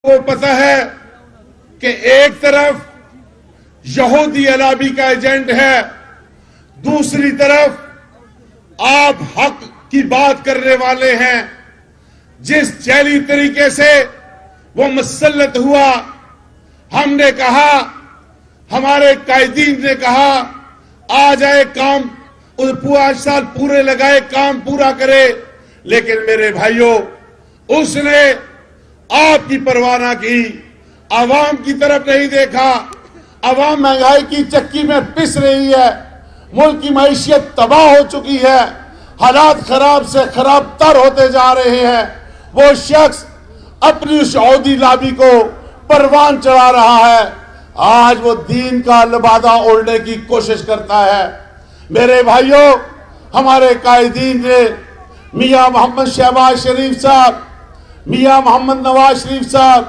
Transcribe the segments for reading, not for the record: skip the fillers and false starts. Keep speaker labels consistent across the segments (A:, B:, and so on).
A: کو پتا ہے کہ ایک طرف یہودی علابی کا ایجنٹ ہے، دوسری طرف آپ حق کی بات کرنے والے ہیں۔ جس جعلی طریقے سے وہ مسلط ہوا، ہم نے کہا، ہمارے قائدین نے کہا آ جائے کام 5 سال پورے لگائے کام پورا کرے، لیکن میرے بھائیوں اس نے آپ کی پرواہ نہ کی، عوام کی طرف نہیں دیکھا۔ عوام مہنگائی کی چکی میں پس رہی ہے، ملک کی معیشت تباہ ہو چکی ہے، حالات خراب سے خراب تر ہوتے جا رہے ہیں۔ وہ شخص اپنی یہودی لابی کو پروان چڑھا رہا ہے، آج وہ دین کا لبادہ اوڑھنے کی کوشش کرتا ہے۔ میرے بھائیوں، ہمارے قائدین نے میاں محمد شہباز شریف صاحب، میاں محمد نواز شریف صاحب،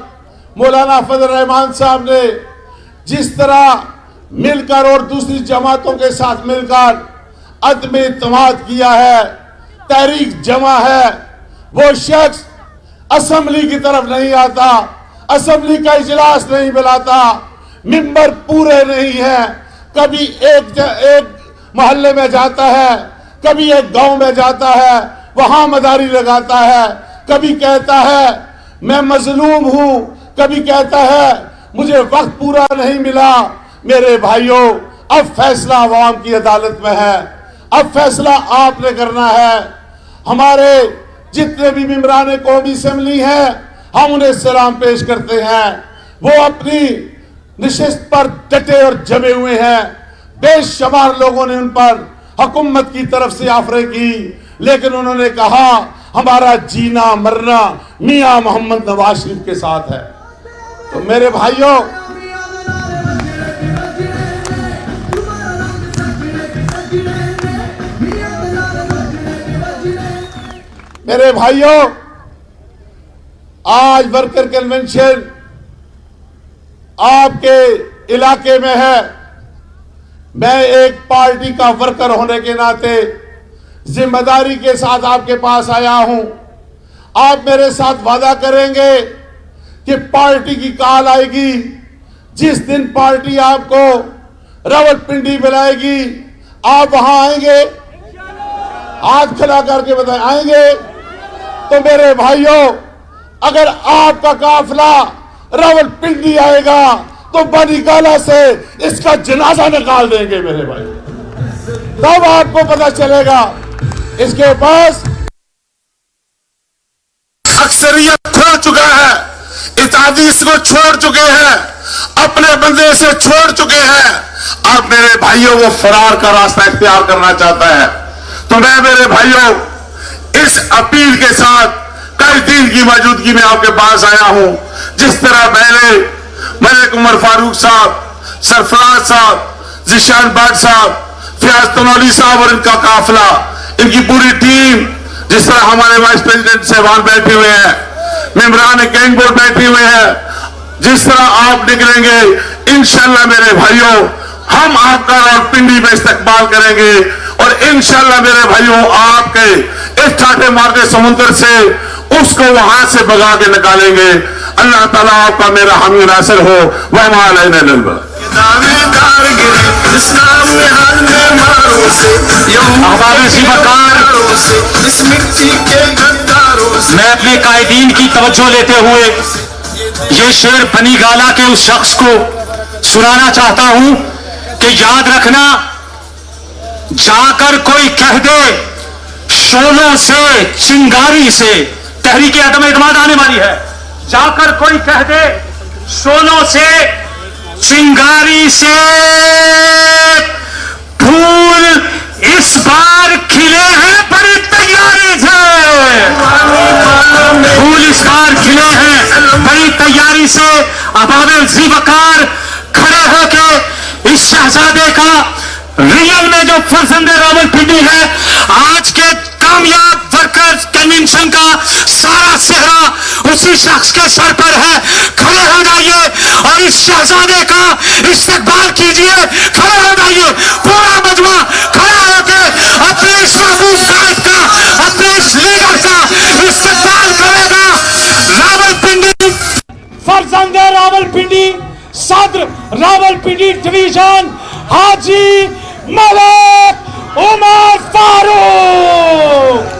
A: مولانا فضل الرحمان صاحب نے جس طرح مل کر اور دوسری جماعتوں کے ساتھ مل کر عدم اعتماد کیا ہے، تحریک جمع ہے، وہ شخص اسمبلی کی طرف نہیں آتا، اسمبلی کا اجلاس نہیں بلاتا، ممبر پورے نہیں ہیں، کبھی ایک محلے میں جاتا ہے، کبھی ایک گاؤں میں جاتا ہے، وہاں مداری لگاتا ہے، کبھی کہتا ہے میں مظلوم ہوں، کبھی کہتا ہے مجھے وقت پورا نہیں ملا۔ میرے بھائیوں، اب فیصلہ عوام کی عدالت میں ہے، اب فیصلہ آپ نے کرنا ہے۔ ہمارے جتنے بھی ممبران قومی اسمبلی ہیں، ہم انہیں سلام پیش کرتے ہیں، وہ اپنی نشست پر ڈٹے اور جمے ہوئے ہیں۔ بے شمار لوگوں نے ان پر حکومت کی طرف سے آفریں کی، لیکن انہوں نے کہا ہمارا جینا مرنا میاں محمد نواز شریف کے ساتھ ہے۔ تو میرے بھائیوں، آج ورکر کنونشن آپ کے علاقے میں ہے۔ میں ایک پارٹی کا ورکر ہونے کے ناطے ذمہ داری کے ساتھ آپ کے پاس آیا ہوں۔ آپ میرے ساتھ وعدہ کریں گے کہ پارٹی کی کال آئے گی، جس دن پارٹی آپ کو راولپنڈی بلائے گی آپ وہاں آئیں گے؟ ہاتھ کھلا کر کے بتائیں، آئیں گے؟ تو میرے بھائیوں، اگر آپ کا قافلہ راولپنڈی آئے گا تو بنی گالہ سے اس کا جنازہ نکال دیں گے میرے بھائی، تب آپ کو پتہ چلے گا اس کے پاس اکثریت کھو چکا ہے، اتحادیث کو چھوڑ چکے ہیں، اپنے بندے سے چھوڑ چکے ہیں۔ اب میرے بھائیوں وہ فرار کا راستہ اختیار کرنا چاہتا ہے۔ تو میں میرے بھائیوں اس اپیل کے ساتھ قائدین کی موجودگی میں آپ کے پاس آیا ہوں۔ جس طرح میں نے ملک عمر فاروق صاحب، سرفراز صاحب، ذیشان بٹ صاحب، فیاض تنولی صاحب اور ان کا قافلہ، ان کی پوری ٹیم، جس طرح ہمارے وائس پریزیڈنٹ صاحبان بیٹھے ہوئے ہیں، ممبران کینگ بورڈ بیٹھے ہوئے ہیں، جس طرح آپ نکلیں گے انشاءاللہ میرے بھائیوں ہم آپ کا راولپنڈی میں استقبال کریں گے، اور انشاءاللہ میرے بھائیوں آپ کے اس ٹھاٹھے مارتے سمندر سے اس کو وہاں سے بگا کے نکالیں گے۔ اللہ تعالیٰ آپ کا میرا حامی ناصر ہو۔ وَمَا عَلَيْنَا إِلَّا الْبَلَاغُ۔
B: ہمارے میں اپنے قائدین کی توجہ لیتے ہوئے یہ شعر بنی گالہ کے اس شخص کو سنانا چاہتا ہوں کہ یاد رکھنا، جا کر کوئی کہہ دے شولوں سے چنگاری سے، تحریک عدم اعتماد آنے والی ہے، جا کر کوئی کہہ دے شولوں سے چنگاری سے، پھول اس بار کھلے ہیں بڑی تیاری سے، پھول اس بار کھلے ہیں بڑی تیاری سے۔ ابابیل ذی وقار کھڑے ہو کے اس شہزادے کا ریئل میں جو فرزند راولپنڈی ہے، آج کے کامیاب ورکرز کنونشن کا سارا صحرا اسی شخص کے سر پر ہے۔ کھڑے ہو جائیے اور اس شہزادے کا استقبال کیجئے، کھڑے ہو جائیے، پورا مجمع کھڑا ہو کے اپنے اس محبوب قائد کا، اپنے اس لیڈر کا استقبال کرے گا۔ راولپنڈی
C: فرزند راولپنڈی صدر راولپنڈی ڈویژن حاجی ملک عمر فاروق.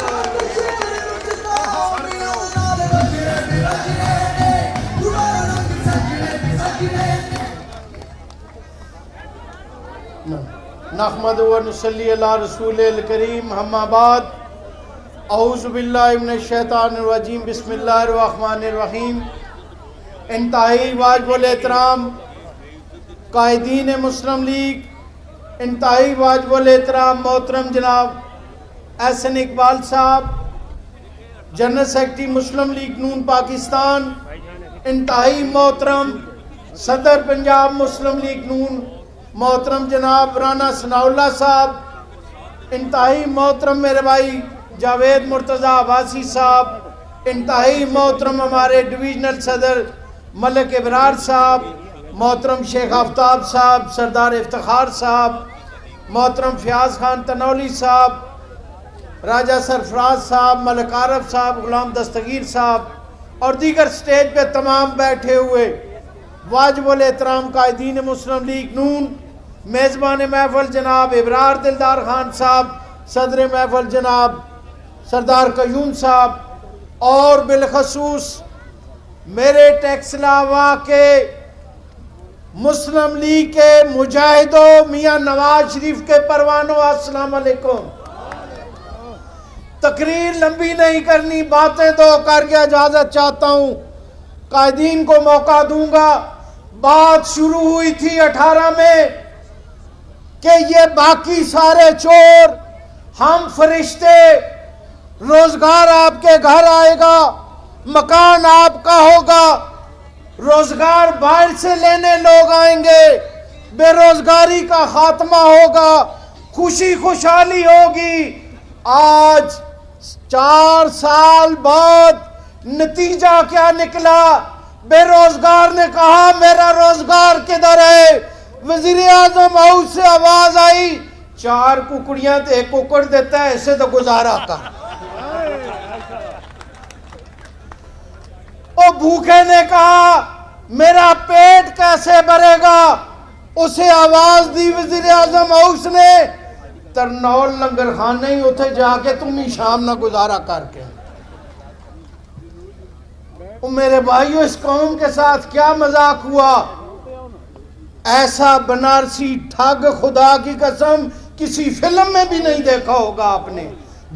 D: نحمد و نصلی علی رسول الکریم. اما بعد اعوذ باللہ من الشیطان الرجیم. بسم اللہ الرحمن الرحیم. انتہائی واجب الاحترام قائدین مسلم لیگ، انتہائی واجب الاحترام محترم جناب احسن اقبال صاحب، جنرل سیکرٹری مسلم لیگ نون پاکستان، انتہائی محترم صدر پنجاب مسلم لیگ نون محترم جناب رانا ثناء اللہ صاحب، انتہائی محترم میرے بھائی جاوید مرتضی عباسی صاحب، انتہائی محترم ہمارے ڈویژنل صدر ملک ابرار صاحب، محترم شیخ آفتاب صاحب، سردار افتخار صاحب، محترم فیاض خان تنولی صاحب، راجہ سرفراز صاحب، ملک عارف صاحب، غلام دستگیر صاحب اور دیگر سٹیج پہ تمام بیٹھے ہوئے واجب الاحترام قائدین مسلم لیگ نون، میزبان محفل جناب ابرار دلدار خان صاحب، صدر محفل جناب سردار قیوم صاحب، اور بالخصوص میرے ٹیکس لاوا کے مسلم لیگ کے مجاہدوں میاں نواز شریف کے پروانوں، السلام علیکم. تقریر لمبی نہیں کرنی، باتیں تو کر کے اجازت چاہتا ہوں. قائدین کو موقع دوں گا. بات شروع ہوئی تھی 18 میں کہ یہ باقی سارے چور، ہم فرشتے، روزگار آپ کے گھر آئے گا، مکان آپ کا ہوگا، روزگار باہر سے لینے لوگ آئیں گے، بے روزگاری کا خاتمہ ہوگا، خوشی خوشحالی ہوگی. آج 4 سال بعد نتیجہ کیا نکلا؟ بے روزگار نے کہا میرا روزگار کدھر ہے؟ وزیر اعظم ہاؤس سے آواز آئی 4 ککڑیاں تو 1 ککڑ دیتا ہے، ایسے تو گزارا کر. او بھوکے نے کہا میرا پیٹ کیسے بھرے گا؟ اسے آواز دی وزیر اعظم ہاؤس نے ترنول لنگر خانے ہی اتھے جا کے تم ہی شام نہ گزارا کر کے. میرے بھائیو اس قوم کے ساتھ کیا مذاق ہوا؟ ایسا بنارسی ٹھگ خدا کی قسم کسی فلم میں بھی نہیں دیکھا ہوگا آپ نے،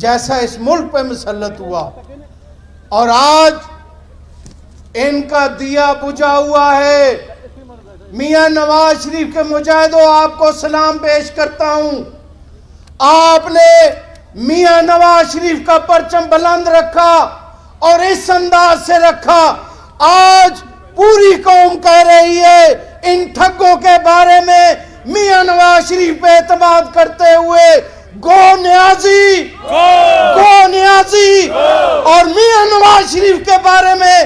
D: جیسا اس ملک پہ مسلط ہوا. اور آج ان کا دیا بجھا ہوا ہے. میاں نواز شریف کے مجاہدوں آپ کو سلام پیش کرتا ہوں. آپ نے میاں نواز شریف کا پرچم بلند رکھا اور اس انداز سے رکھا. آج پوری قوم کہہ رہی ہے ان ٹھگوں کے بارے میں میاں نواز شریف پہ اعتماد کرتے ہوئے گو نیازی، گو نیازی. اور میاں نواز شریف کے بارے میں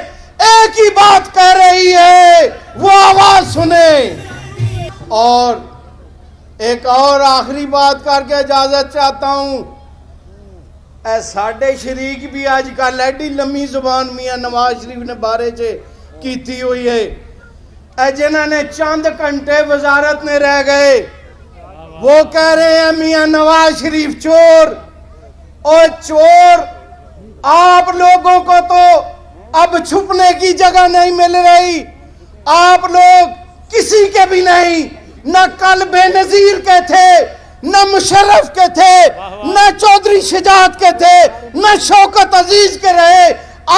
D: ایک ہی بات کہہ رہی ہے، وہ آواز سنیں. اور ایک اور آخری بات کر کے اجازت چاہتا ہوں. اے ساڑھے شریک بھی آج کل ایڈی لمبی زبان میاں نواز شریف نے بارے سے کیتی ہوئی ہے. اے جنہاں نے چند گھنٹے وزارت میں رہ گئے وہ کہہ رہے ہیں میاں نواز شریف چور. اور چور آپ لوگوں کو تو اب چھپنے کی جگہ نہیں مل رہی. آپ لوگ کسی کے بھی نہیں، نہ کل بے نظیر کے تھے، نہ مشرف کے تھے، نہ چودھری شجاعت کے تھے، نہ شوکت عزیز کے رہے.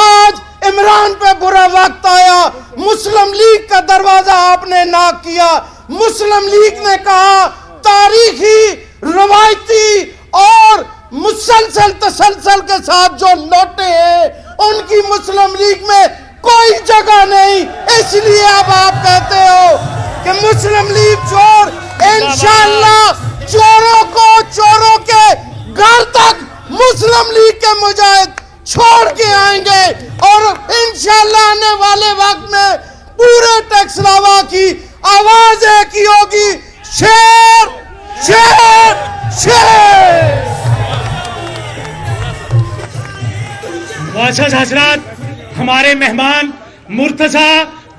D: آج عمران پہ برا وقت آیا، مسلم لیگ کا دروازہ آپ نے ناک کیا. مسلم لیگ نے کہا تاریخی، روایتی اور مسلسل تسلسل کے ساتھ جو لوٹے ہیں ان کی مسلم لیگ میں کوئی جگہ نہیں. اس لیے اب آپ کہتے ہو کہ مسلم لیگ چور. انشاءاللہ چوروں کو چوروں کے گھر تک مسلم لیگ کے مجاہد چھوڑ کے آئیں گے. اور انشاءاللہ آنے والے وقت میں پورے ٹیکس لاوا کی آواز ایک ہی ہوگی، شیر شیر شیر.
C: معزز حضرات، ہمارے مہمان مرتضی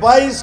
E: 22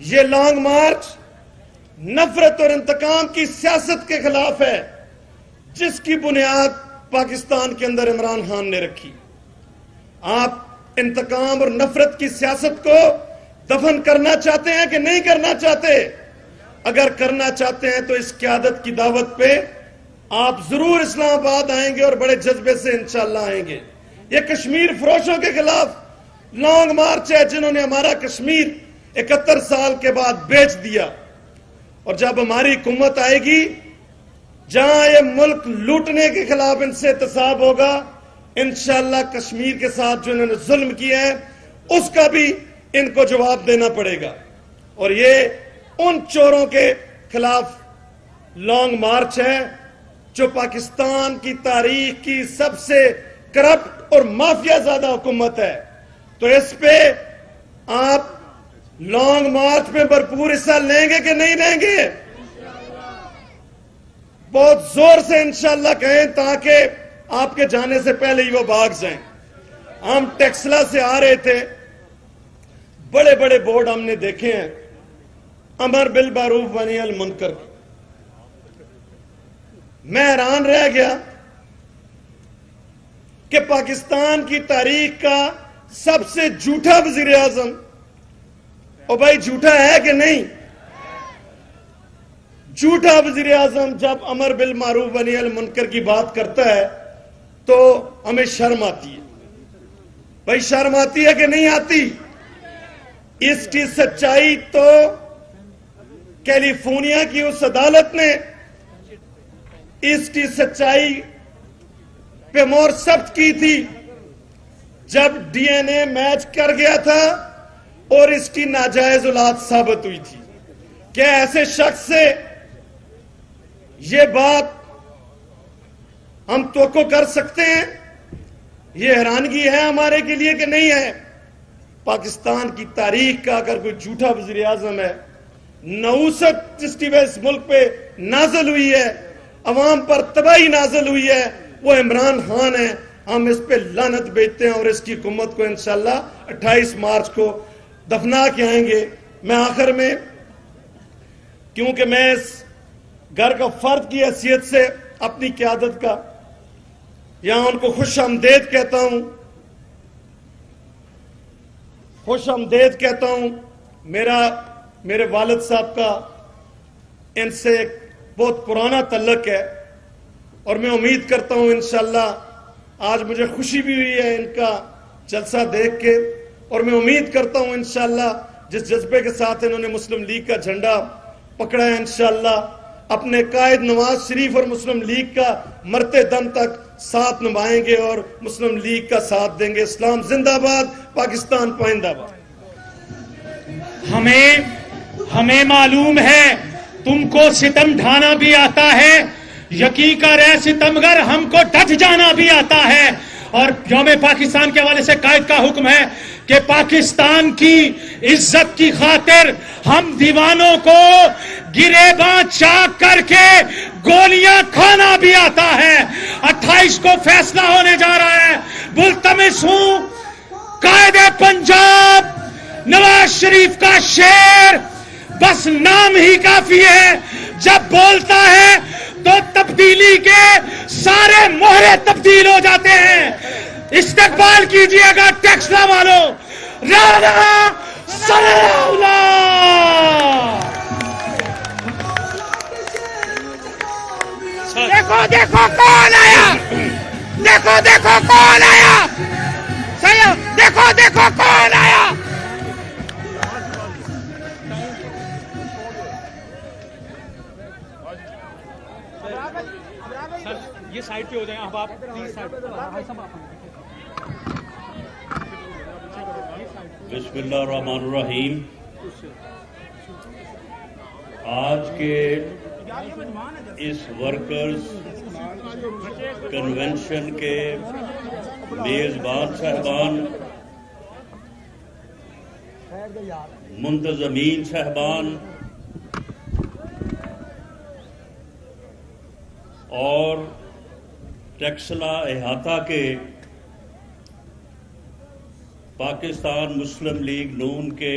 E: یہ لانگ مارچ نفرت اور انتقام کی سیاست کے خلاف ہے جس کی بنیاد پاکستان کے اندر عمران خان نے رکھی. آپ انتقام اور نفرت کی سیاست کو دفن کرنا چاہتے ہیں کہ نہیں کرنا چاہتے؟ اگر کرنا چاہتے ہیں تو اس قیادت کی دعوت پہ آپ ضرور اسلام آباد آئیں گے اور بڑے جذبے سے انشاءاللہ آئیں گے. یہ کشمیر فروشوں کے خلاف لانگ مارچ ہے جنہوں نے ہمارا کشمیر 71 سال کے بعد بیچ دیا. اور جب ہماری حکومت آئے گی جہاں یہ ملک لوٹنے کے خلاف ان سے احتساب ہوگا, انشاءاللہ کشمیر کے ساتھ جو انہوں نے ظلم کیا ہے اس کا بھی ان کو جواب دینا پڑے گا. اور یہ ان چوروں کے خلاف لانگ مارچ ہے جو پاکستان کی تاریخ کی سب سے کرپٹ اور مافیا زیادہ حکومت ہے. تو اس پہ آپ لانگ مارچ میں بھرپور حصہ لیں گے کہ نہیں لیں گے؟ بہت زور سے انشاءاللہ کہیں تاکہ آپ کے جانے سے پہلے ہی وہ بھاگ جائیں. ہم ٹیکسلا سے آ رہے تھے, بڑے بڑے بورڈ ہم نے دیکھے ہیں, امر بالمعروف ونہی عن المنکر. میں حیران رہ گیا کہ پاکستان کی تاریخ کا سب سے جھوٹا وزیر اعظم, اور بھائی جھوٹا ہے کہ نہیں؟ جھوٹا وزیر اعظم جب امر بالمعروف ونہی عن المنکر کی بات کرتا ہے تو ہمیں شرم آتی ہے. بھائی شرم آتی ہے کہ نہیں آتی؟ اس کی سچائی تو کیلیفورنیا کی اس عدالت نے اس کی سچائی پہ مہر ثبت کی تھی جب ڈی این اے میچ کر گیا تھا اور اس کی ناجائز اولاد ثابت ہوئی تھی. کیا ایسے شخص سے یہ بات ہم توقع کر سکتے ہیں؟ یہ حیرانگی ہے ہمارے کے لیے کہ نہیں ہے؟ پاکستان کی تاریخ کا اگر کوئی جھوٹا وزیر اعظم ہے, نحوست جس کی وجہ اس ملک پہ نازل ہوئی ہے, عوام پر تباہی نازل ہوئی ہے, وہ عمران خان ہے. ہم اس پہ لعنت بھیجتے ہیں اور اس کی حکومت کو انشاءاللہ 28 مارچ کو دفنا کے آئیں گے. میں آخر میں, کیونکہ میں اس گھر کا فرد کی حیثیت سے اپنی قیادت کا یہاں ان کو خوش آمدید کہتا ہوں, خوش آمدید کہتا ہوں. میرے والد صاحب کا ان سے ایک بہت پرانا تعلق ہے اور میں امید کرتا ہوں انشاءاللہ آج مجھے خوشی بھی ہوئی ہے ان کا جلسہ دیکھ کے, اور میں امید کرتا ہوں انشاءاللہ جس جذبے کے ساتھ انہوں نے مسلم لیگ کا جھنڈا پکڑا ہے انشاءاللہ اپنے قائد نواز شریف اور مسلم لیگ کا مرتے دم تک ساتھ نبھائیں گے اور مسلم لیگ کا ساتھ دیں گے. اسلام زندہ باد, پاکستان پائندہ باد.
C: ہمیں معلوم ہے تم کو ستم ڈھانا بھی آتا ہے, یقین کر ہے ستمگر ہم کو ڈٹ جانا بھی آتا ہے. اور یوم پاکستان کے حوالے سے قائد کا حکم ہے کہ پاکستان کی عزت کی خاطر ہم دیوانوں کو گریباں چاک کر کے گولیاں کھانا بھی آتا ہے. 28 کو فیصلہ ہونے جا رہا ہے. ملتمس ہوں قائد پنجاب نواز شریف کا شعر بس نام ہی کافی ہے, جب بولتا ہے تو تبدیلی کے سارے مہرے تبدیل ہو جاتے ہیں. استقبال کیجئے گا ٹیکسلا والوں, رانا سلام. دیکھو دیکھو کون آیا, دیکھو دیکھو کون آیا, دیکھو دیکھو کون آیا. یہ سائڈ پہ ہو جائیں اب آپ پلیز سائڈ.
F: بسم اللہ الرحمن الرحیم. آج کے اس ورکرز کنونشن کے میزبان صاحبان, منتظمین صاحبان اور ٹیکسلا احاطہ کے پاکستان مسلم لیگ نون کے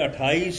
F: 28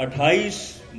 F: 28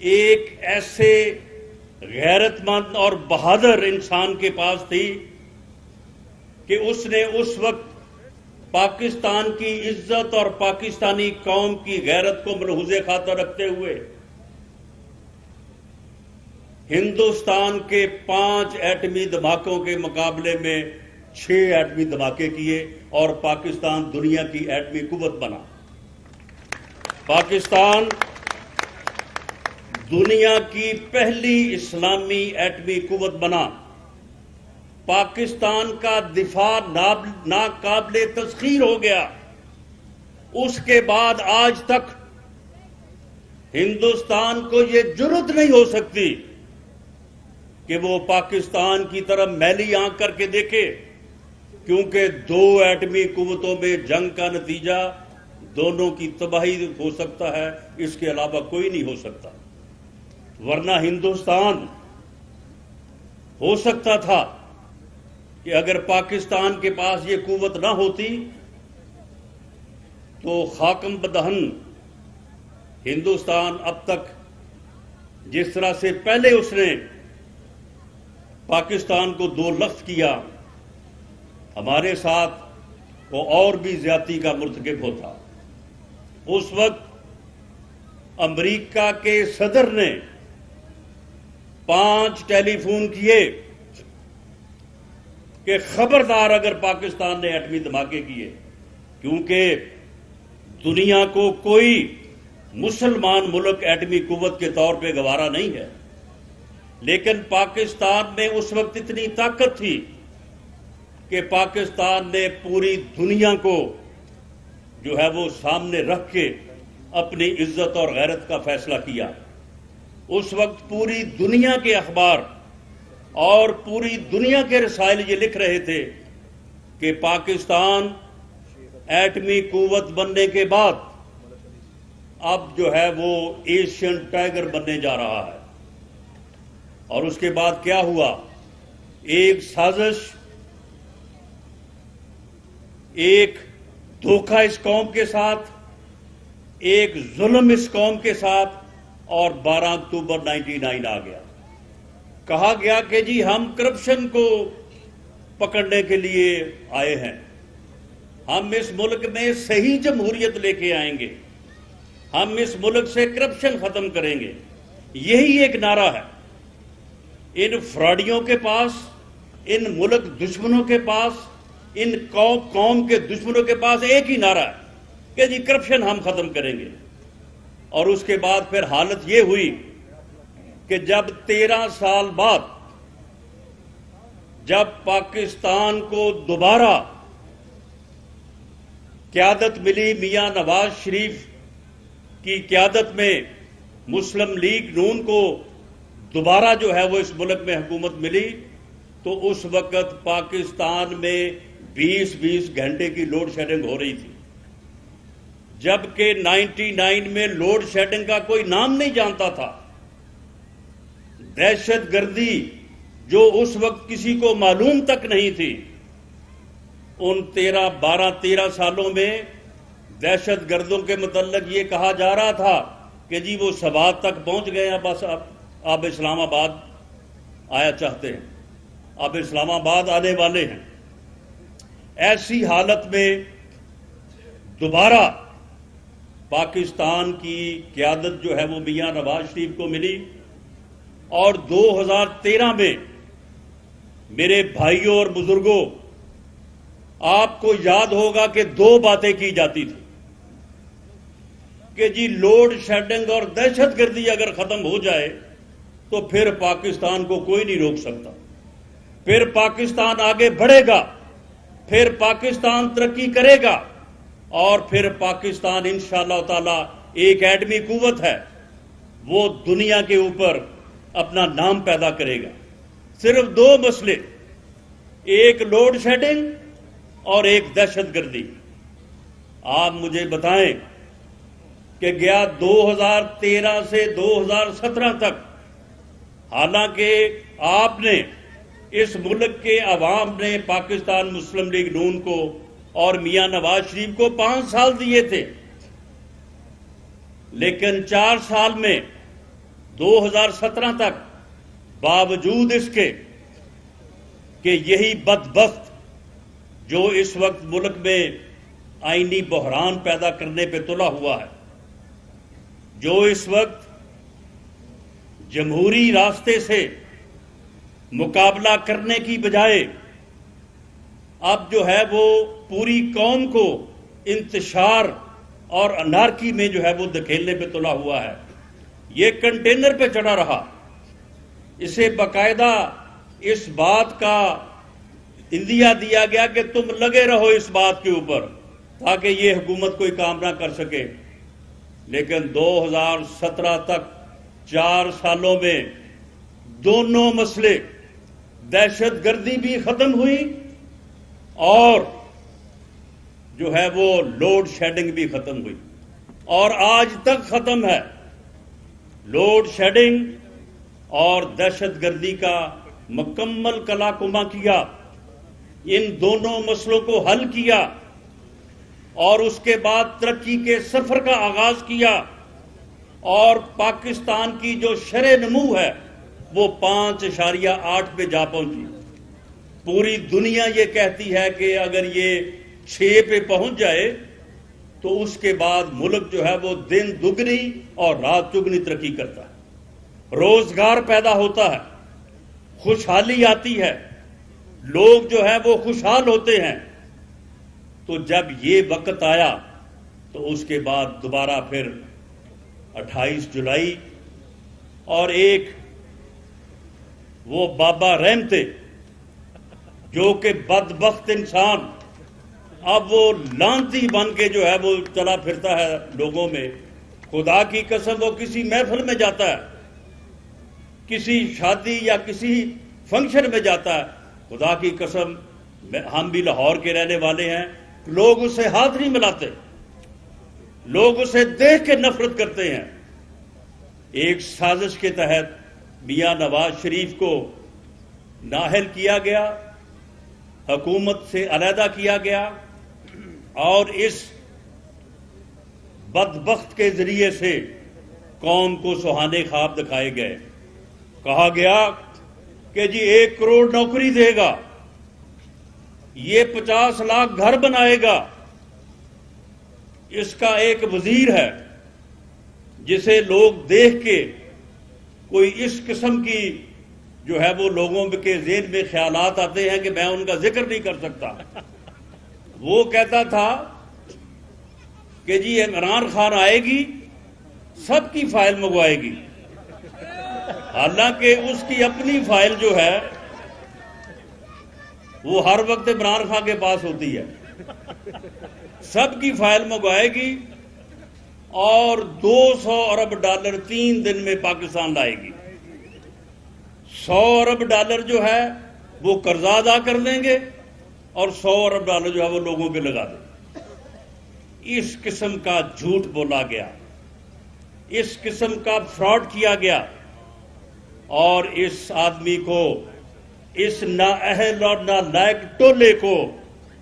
F: ایک ایسے غیرت مند اور بہادر انسان کے پاس تھی کہ اس نے اس وقت پاکستان کی عزت اور پاکستانی قوم کی غیرت کو ملحوظ خاطر رکھتے ہوئے ہندوستان کے 5 ایٹمی دھماکوں کے مقابلے میں 6 ایٹمی دھماکے کیے اور پاکستان دنیا کی ایٹمی قوت بنا۔ پاکستان دنیا کی پہلی اسلامی ایٹمی قوت بنا۔ پاکستان کا دفاع ناقابل تسخیر ہو گیا۔ اس کے بعد آج تک ہندوستان کو یہ جرأت نہیں ہو سکتی کہ وہ پاکستان کی طرف میلی آنکھ کر کے دیکھے، کیونکہ 2 ایٹمی قوتوں میں جنگ کا نتیجہ دونوں کی تباہی ہو سکتا ہے، اس کے علاوہ کوئی نہیں ہو سکتا۔ ورنہ ہندوستان ہو سکتا تھا کہ اگر پاکستان کے پاس یہ قوت نہ ہوتی تو خاکم بدہن ہندوستان اب تک جس طرح سے پہلے اس نے پاکستان کو 2 لخت کیا، ہمارے ساتھ وہ اور بھی زیادتی کا مرتکب ہوتا۔ اس وقت امریکہ کے صدر نے 5 ٹیلی فون کیے کہ خبردار اگر پاکستان نے ایٹمی دھماکے کیے، کیونکہ دنیا کو کوئی مسلمان ملک ایٹمی قوت کے طور پہ گوارا نہیں ہے، لیکن پاکستان میں اس وقت اتنی طاقت تھی کہ پاکستان نے پوری دنیا کو جو ہے وہ سامنے رکھ کے اپنی عزت اور غیرت کا فیصلہ کیا۔ اس وقت پوری دنیا کے اخبار اور پوری دنیا کے رسائل یہ لکھ رہے تھے کہ پاکستان ایٹمی قوت بننے کے بعد اب جو ہے وہ ایشین ٹائیگر بننے جا رہا ہے۔ اور اس کے بعد کیا ہوا؟ ایک سازش، ایک دھوکہ اس قوم کے ساتھ، ایک ظلم اس قوم کے ساتھ، اور 12 اکتوبر 99 آ گیا۔ کہا گیا کہ جی ہم کرپشن کو پکڑنے کے لیے آئے ہیں، ہم اس ملک میں صحیح جمہوریت لے کے آئیں گے، ہم اس ملک سے کرپشن ختم کریں گے۔ یہی ایک نعرہ ہے۔ ان فراڈیوں کے پاس، ان ملک دشمنوں کے پاس، ان قوم کے دشمنوں کے پاس ایک ہی نعرہ ہے کہ جی کرپشن ہم ختم کریں گے۔ اور اس کے بعد پھر حالت یہ ہوئی کہ جب 13 سال بعد جب پاکستان کو دوبارہ قیادت ملی، میاں نواز شریف کی قیادت میں مسلم لیگ نون کو دوبارہ جو ہے وہ اس ملک میں حکومت ملی، تو اس وقت پاکستان میں 20 گھنٹے کی لوڈ شیڈنگ ہو رہی تھی، جبکہ 99 میں لوڈ شیڈنگ کا کوئی نام نہیں جانتا تھا۔ دہشت گردی جو اس وقت کسی کو معلوم تک نہیں تھی، ان 13 سالوں میں دہشت گردوں کے متعلق یہ کہا جا رہا تھا کہ جی وہ سوات تک پہنچ گئے ہیں، بس اب اسلام آباد آیا چاہتے ہیں، اب اسلام آباد آنے والے ہیں۔ ایسی حالت میں دوبارہ پاکستان کی قیادت جو ہے وہ میاں نواز شریف کو ملی، اور 2013 میں میرے بھائیوں اور بزرگوں، آپ کو یاد ہوگا کہ 2 باتیں کی جاتی تھی کہ جی لوڈ شیڈنگ اور دہشت گردی اگر ختم ہو جائے تو پھر پاکستان کو کوئی نہیں روک سکتا، پھر پاکستان آگے بڑھے گا، پھر پاکستان ترقی کرے گا، اور پھر پاکستان انشاءاللہ تعالی ایک ایٹمی قوت ہے، وہ دنیا کے اوپر اپنا نام پیدا کرے گا۔ صرف 2 مسئلے، ایک لوڈ شیڈنگ اور ایک دہشت گردی۔ آپ مجھے بتائیں کہ گیا 2013 سے 2017 تک، حالانکہ آپ نے، اس ملک کے عوام نے پاکستان مسلم لیگ نون کو اور میاں نواز شریف کو 5 سال دیے تھے، لیکن 4 سال میں 2017 تک باوجود اس کے کہ یہی بدبخت جو اس وقت ملک میں آئینی بحران پیدا کرنے پہ تلا ہوا ہے، جو اس وقت جمہوری راستے سے مقابلہ کرنے کی بجائے اب جو ہے وہ پوری قوم کو انتشار اور انارکی میں جو ہے وہ دھکیلنے پہ تلا ہوا ہے، یہ کنٹینر پہ چڑھا رہا، اسے باقاعدہ اس بات کا اندیا دیا گیا کہ تم لگے رہو اس بات کے اوپر تاکہ یہ حکومت کوئی کام نہ کر سکے، لیکن 2017 تک 4 سالوں میں دونوں مسئلے، دہشت گردی بھی ختم ہوئی اور جو ہے وہ لوڈ شیڈنگ بھی ختم ہوئی، اور آج تک ختم ہے۔ لوڈ شیڈنگ اور دہشت گردی کا مکمل کلا کما کیا، ان دونوں مسئلوں کو حل کیا اور اس کے بعد ترقی کے سفر کا آغاز کیا، اور پاکستان کی جو شرح نمو ہے وہ 5.8 پہ جا پہنچی۔ پوری دنیا یہ کہتی ہے کہ اگر یہ 6 پہ پہنچ جائے تو اس کے بعد ملک جو ہے وہ دن دگنی اور رات چگنی ترقی کرتا ہے، روزگار پیدا ہوتا ہے، خوشحالی آتی ہے، لوگ جو ہے وہ خوشحال ہوتے ہیں۔ تو جب یہ وقت آیا تو اس کے بعد دوبارہ پھر 28 جولائی اور ایک وہ بابا رحمتے جو کہ بدبخت انسان اب وہ لانتی بن کے جو ہے وہ چلا پھرتا ہے لوگوں میں، خدا کی قسم وہ کسی محفل میں جاتا ہے، کسی شادی یا کسی فنکشن میں جاتا ہے، خدا کی قسم ہم بھی لاہور کے رہنے والے ہیں، لوگ اسے ہاتھ نہیں ملاتے، لوگ اسے دیکھ کے نفرت کرتے ہیں۔ ایک سازش کے تحت میاں نواز شریف کو نااہل کیا گیا، حکومت سے علیحدہ کیا گیا، اور اس بدبخت کے ذریعے سے قوم کو سہانے خواب دکھائے گئے۔ کہا گیا کہ جی 1 کروڑ نوکری دے گا، یہ 50 لاکھ گھر بنائے گا۔ اس کا ایک وزیر ہے جسے لوگ دیکھ کے کوئی اس قسم کی جو ہے وہ لوگوں کے ذہن میں خیالات آتے ہیں کہ میں ان کا ذکر نہیں کر سکتا۔ وہ کہتا تھا کہ جی عمران خان آئے گی، سب کی فائل منگوائے گی، حالانکہ اس کی اپنی فائل جو ہے وہ ہر وقت عمران خان کے پاس ہوتی ہے، سب کی فائل منگوائے گی اور $200 ارب 3 دن میں پاکستان لائے گی۔ $100 ارب جو ہے وہ قرضہ ادا کر دیں گے اور $100 ارب جو ہے وہ لوگوں پہ لگا دیں۔ اس قسم کا جھوٹ بولا گیا، اس قسم کا فراڈ کیا گیا، اور اس آدمی کو، اس نااہل اور نالائق ٹولے کو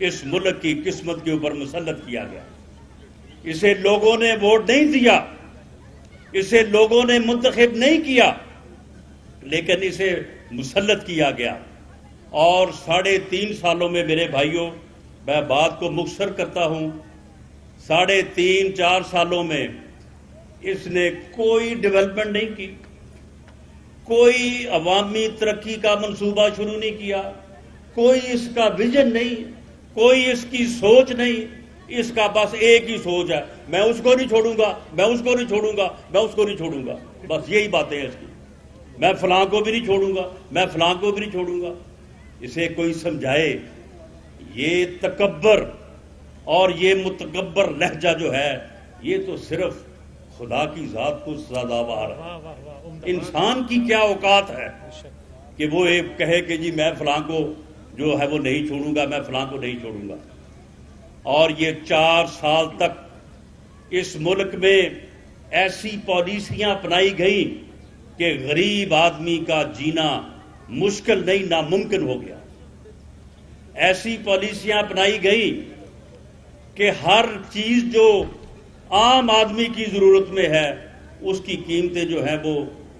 F: اس ملک کی قسمت کے اوپر مسلط کیا گیا۔ اسے لوگوں نے ووٹ نہیں دیا، اسے لوگوں نے منتخب نہیں کیا، لیکن اسے مسلط کیا گیا، اور 3.5 سالوں میں میرے بھائیوں، میں بات کو مختصر کرتا ہوں، 3.5-4 سالوں میں اس نے کوئی ڈیولپمنٹ نہیں کی، کوئی عوامی ترقی کا منصوبہ شروع نہیں کیا، کوئی اس کا ویژن نہیں، کوئی اس کی سوچ نہیں، اس کا بس ایک ہی سوچ ہے، میں اس کو نہیں چھوڑوں گا، میں اس کو نہیں چھوڑوں گا، میں اس کو نہیں چھوڑوں گا، بس یہی باتیں ہیں اس کی، میں فلاں کو بھی نہیں چھوڑوں گا، میں فلاں کو بھی نہیں چھوڑوں گا۔ اسے کوئی سمجھائے یہ تکبر اور یہ متکبر لہجہ جو ہے یہ تو صرف خدا کی ذات کو سزاوار ہے۔ انسان کی کیا اوقات ہے کہ وہ ایک کہے کہ جی میں فلاں کو جو ہے وہ نہیں چھوڑوں گا، میں فلاں کو نہیں چھوڑوں گا۔ اور یہ 4 سال تک اس ملک میں ایسی پالیسیاں اپنائی گئیں کہ غریب آدمی کا جینا مشکل نہیں، ناممکن ہو گیا۔ ایسی پالیسیاں اپنائی گئیں کہ ہر چیز جو عام آدمی کی ضرورت میں ہے اس کی قیمتیں جو ہیں وہ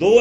F: 2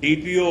F: DPO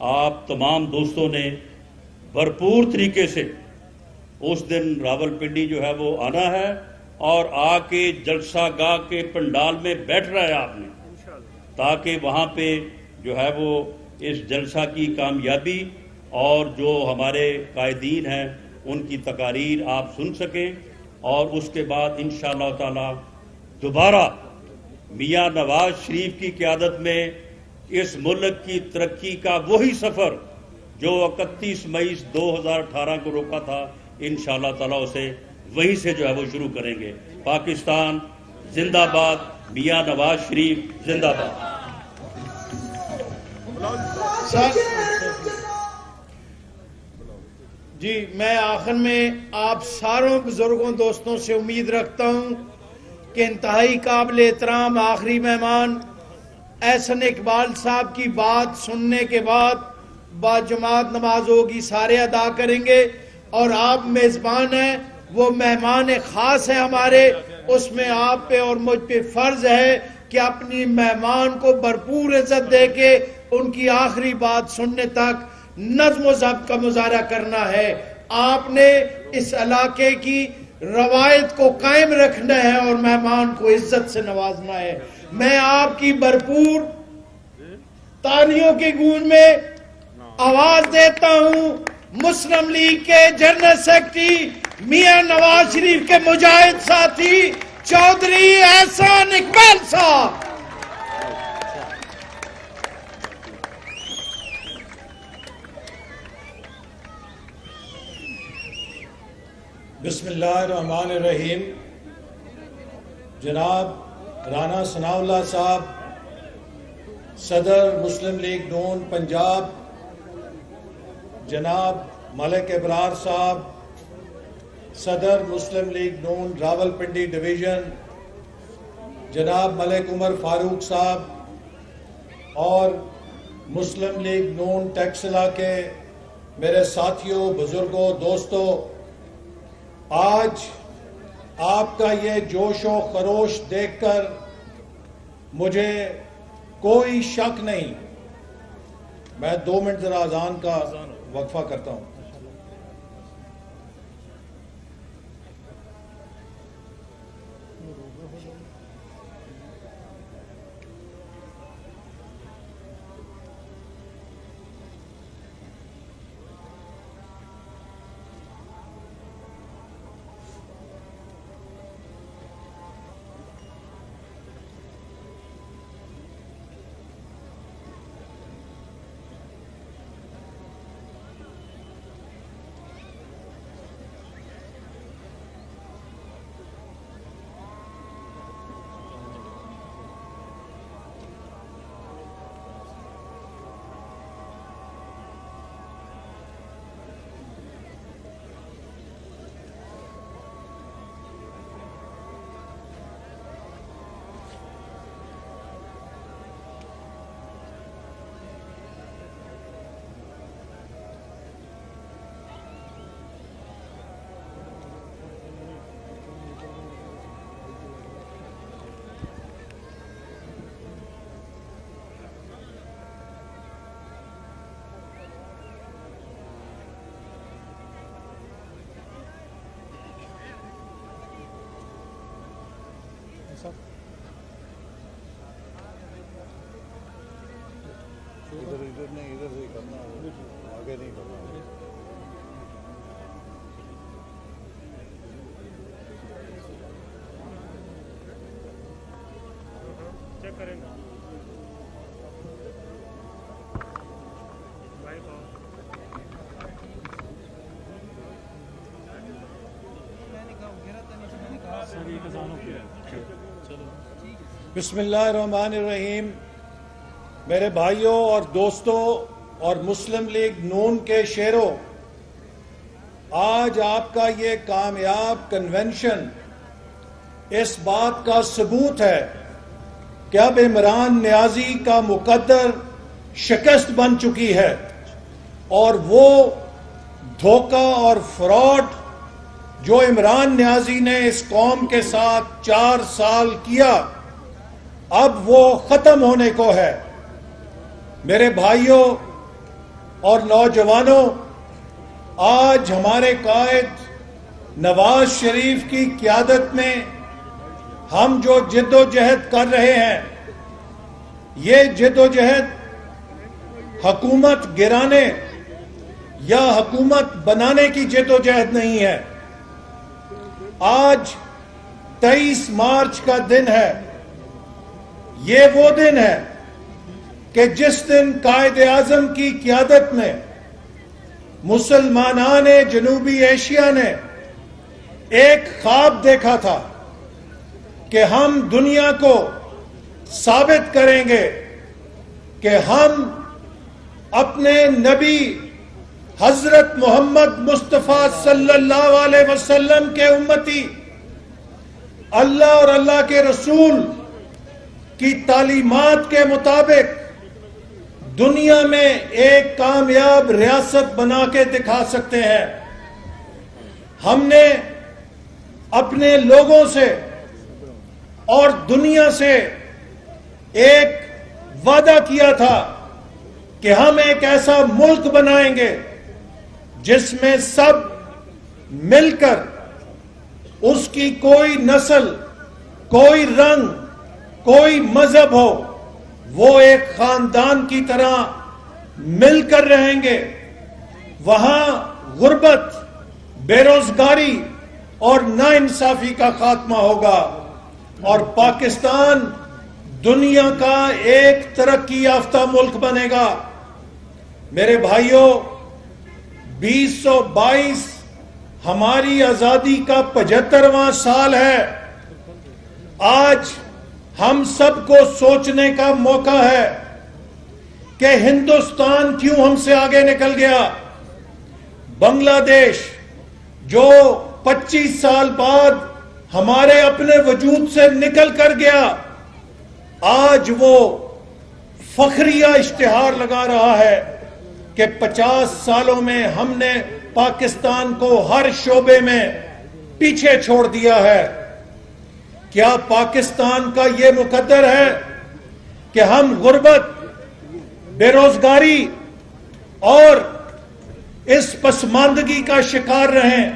F: آپ تمام دوستوں نے بھرپور طریقے سے اس دن راولپنڈی جو ہے وہ آنا ہے اور آ کے جلسہ گاہ کے پنڈال میں بیٹھنا ہے آپ نے، تاکہ وہاں پہ جو ہے وہ اس جلسہ کی کامیابی اور جو ہمارے قائدین ہیں ان کی تقاریر آپ سن سکیں، اور اس کے بعد انشاءاللہ تعالی دوبارہ میاں نواز شریف کی قیادت میں اس ملک کی ترقی کا وہی سفر جو 31 مئی 2018 کو روکا تھا، انشاءاللہ تعالی اسے وہیں سے جو ہے وہ شروع کریں گے۔ پاکستان زندہ باد، میاں نواز شریف زندہ باد۔
D: جی، میں آخر میں آپ ساروں بزرگوں دوستوں سے امید رکھتا ہوں کہ انتہائی قابل احترام آخری مہمان احسن اقبال صاحب کی بات سننے کے بعد باجماعت نماز ہوگی، سارے ادا کریں گے، اور آپ میزبان ہیں، وہ مہمان خاص ہے ہمارے، اس میں آپ پہ اور مجھ پہ فرض ہے کہ اپنی مہمان کو بھرپور عزت دے کے ان کی آخری بات سننے تک نظم و ضبط کا مظاہرہ کرنا ہے۔ آپ نے اس علاقے کی روایت کو قائم رکھنا ہے اور مہمان کو عزت سے نوازنا ہے۔ میں آپ کی بھرپور تالیوں کی گونج میں آواز دیتا ہوں مسلم لیگ کے جنرل سیکرٹری میاں نواز شریف کے مجاہد ساتھی چودھری احسن اقبال صاحب۔
G: بسم اللہ الرحمن الرحیم۔ جناب رانا ثناء اللہ صاحب، صدر مسلم لیگ نون پنجاب، جناب ملک ابرار صاحب، صدر مسلم لیگ نون راولپنڈی ڈویژن، جناب ملک عمر فاروق صاحب، اور مسلم لیگ نون ٹیکسلا کے میرے ساتھیوں، بزرگوں، دوستوں، آج آپ کا یہ جوش و خروش دیکھ کر مجھے کوئی شک نہیں۔ میں 2 منٹ ذرا اذان کا وقفہ کرتا ہوں۔ ادھر نہیں، ادھر سے کرنا، آگے نہیں کرنا۔ چیک کریں گے۔ بسم اللہ الرحمن الرحیم۔ میرے بھائیوں اور دوستوں اور مسلم لیگ نون کے شیروں، آج آپ کا یہ کامیاب کنونشن اس بات کا ثبوت ہے کہ اب عمران نیازی کا مقدر شکست بن چکی ہے، اور وہ دھوکہ اور فراڈ جو عمران نیازی نے اس قوم کے ساتھ 4 سال کیا، اب وہ ختم ہونے کو ہے۔ میرے بھائیوں، اور نوجوانوں، آج ہمارے قائد نواز شریف کی قیادت میں ہم جو جد و جہد کر رہے ہیں، یہ جد و جہد حکومت گرانے یا حکومت بنانے کی جد و جہد نہیں ہے۔ آج 23 مارچ کا دن ہے۔ یہ وہ دن ہے کہ جس دن قائد اعظم کی قیادت میں مسلمانان جنوبی ایشیا نے ایک خواب دیکھا تھا کہ ہم دنیا کو ثابت کریں گے کہ ہم اپنے نبی حضرت محمد مصطفیٰ صلی اللہ علیہ وسلم کے امتی، اللہ اور اللہ کے رسول کی تعلیمات کے مطابق دنیا میں ایک کامیاب ریاست بنا کے دکھا سکتے ہیں۔ ہم نے اپنے لوگوں سے اور دنیا سے ایک وعدہ کیا تھا کہ ہم ایک ایسا ملک بنائیں گے جس میں سب مل کر، اس کی کوئی نسل، کوئی رنگ، کوئی مذہب ہو، وہ ایک خاندان کی طرح مل کر رہیں گے۔ وہاں غربت، بے روزگاری اور ناانصافی کا خاتمہ ہوگا اور پاکستان دنیا کا ایک ترقی یافتہ ملک بنے گا۔ میرے بھائیوں، 2022 ہماری آزادی کا 75واں سال ہے۔ آج ہم سب کو سوچنے کا موقع ہے کہ ہندوستان کیوں ہم سے آگے نکل گیا۔ بنگلہ دیش جو 25 سال بعد ہمارے اپنے وجود سے نکل کر گیا، آج وہ فخریہ اشتہار لگا رہا ہے کہ 50 سالوں میں ہم نے پاکستان کو ہر شعبے میں پیچھے چھوڑ دیا ہے۔ کیا پاکستان کا یہ مقدر ہے کہ ہم غربت، بے روزگاری اور اس پسماندگی کا شکار رہیں،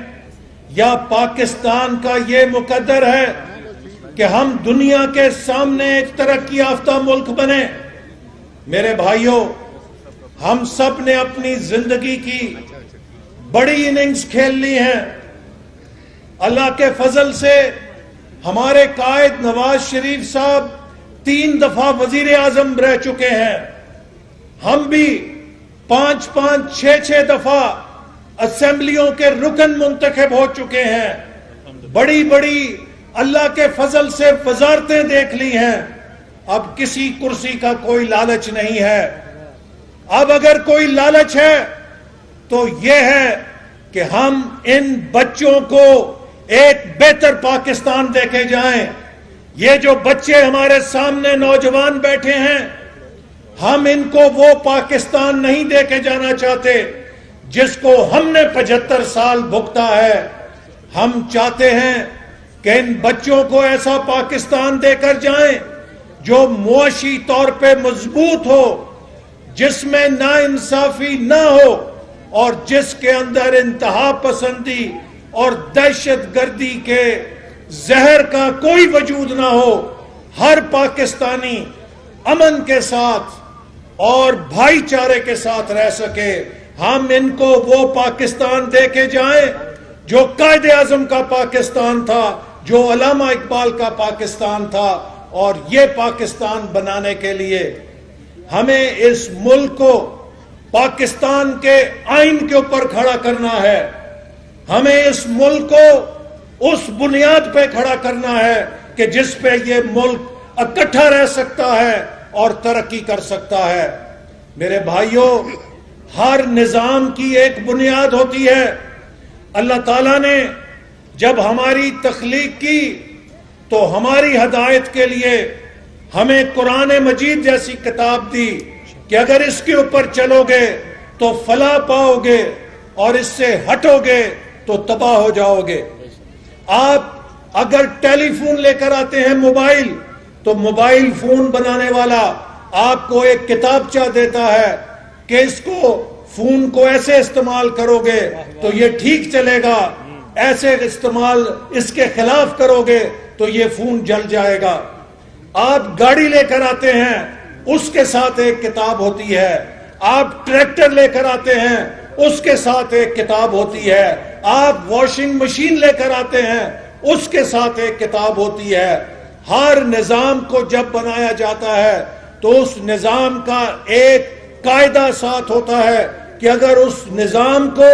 G: یا پاکستان کا یہ مقدر ہے کہ ہم دنیا کے سامنے ایک ترقی یافتہ ملک بنیں؟ میرے بھائیوں، ہم سب نے اپنی زندگی کی بڑی اننگز کھیل لی ہیں۔ اللہ کے فضل سے ہمارے قائد نواز شریف صاحب 3 دفعہ وزیر اعظم رہ چکے ہیں۔ ہم بھی 5 6 دفعہ اسمبلیوں کے رکن منتخب ہو چکے ہیں۔ بڑی بڑی اللہ کے فضل سے وزارتیں دیکھ لی ہیں۔ اب کسی کرسی کا کوئی لالچ نہیں ہے۔ اب اگر کوئی لالچ ہے تو یہ ہے کہ ہم ان بچوں کو ایک بہتر پاکستان دے کے جائیں۔ یہ جو بچے ہمارے سامنے نوجوان بیٹھے ہیں، ہم ان کو وہ پاکستان نہیں دے کے جانا چاہتے جس کو ہم نے 75 سال بھگتا ہے۔ ہم چاہتے ہیں کہ ان بچوں کو ایسا پاکستان دے کر جائیں جو معاشی طور پہ مضبوط ہو، جس میں ناانصافی نہ ہو اور جس کے اندر انتہا پسندی اور دہشت گردی کے زہر کا کوئی وجود نہ ہو۔ ہر پاکستانی امن کے ساتھ اور بھائی چارے کے ساتھ رہ سکے۔ ہم ان کو وہ پاکستان دے کے جائیں جو قائد اعظم کا پاکستان تھا، جو علامہ اقبال کا پاکستان تھا، اور یہ پاکستان بنانے کے لیے ہمیں اس ملک کو پاکستان کے آئین کے اوپر کھڑا کرنا ہے۔ ہمیں اس ملک کو اس بنیاد پہ کھڑا کرنا ہے کہ جس پہ یہ ملک اکٹھا رہ سکتا ہے اور ترقی کر سکتا ہے۔ میرے بھائیوں، ہر نظام کی ایک بنیاد ہوتی ہے۔ اللہ تعالیٰ نے جب ہماری تخلیق کی تو ہماری ہدایت کے لیے ہمیں قرآن مجید جیسی کتاب دی کہ اگر اس کے اوپر چلو گے تو فلاح پاؤ گے اور اس سے ہٹو گے تو تباہ ہو جاؤ گے۔ آپ اگر ٹیلی فون لے کر آتے ہیں موبائل، تو موبائل فون بنانے والا آپ کو ایک کتابچہ دیتا ہے کہ اس کو فون کو ایسے استعمال کرو گے تو یہ ٹھیک چلے گا، ایسے استعمال اس کے خلاف کرو گے تو یہ فون جل جائے گا۔ آپ گاڑی لے کر آتے ہیں، اس کے ساتھ ایک کتاب ہوتی ہے۔ آپ ٹریکٹر لے کر آتے ہیں، اس کے ساتھ ایک کتاب ہوتی ہے۔ آپ واشنگ مشین لے کر آتے ہیں، اس کے ساتھ ایک کتاب ہوتی ہے۔ ہر نظام کو جب بنایا جاتا ہے تو اس نظام کا ایک قاعدہ ساتھ ہوتا ہے کہ اگر اس نظام کو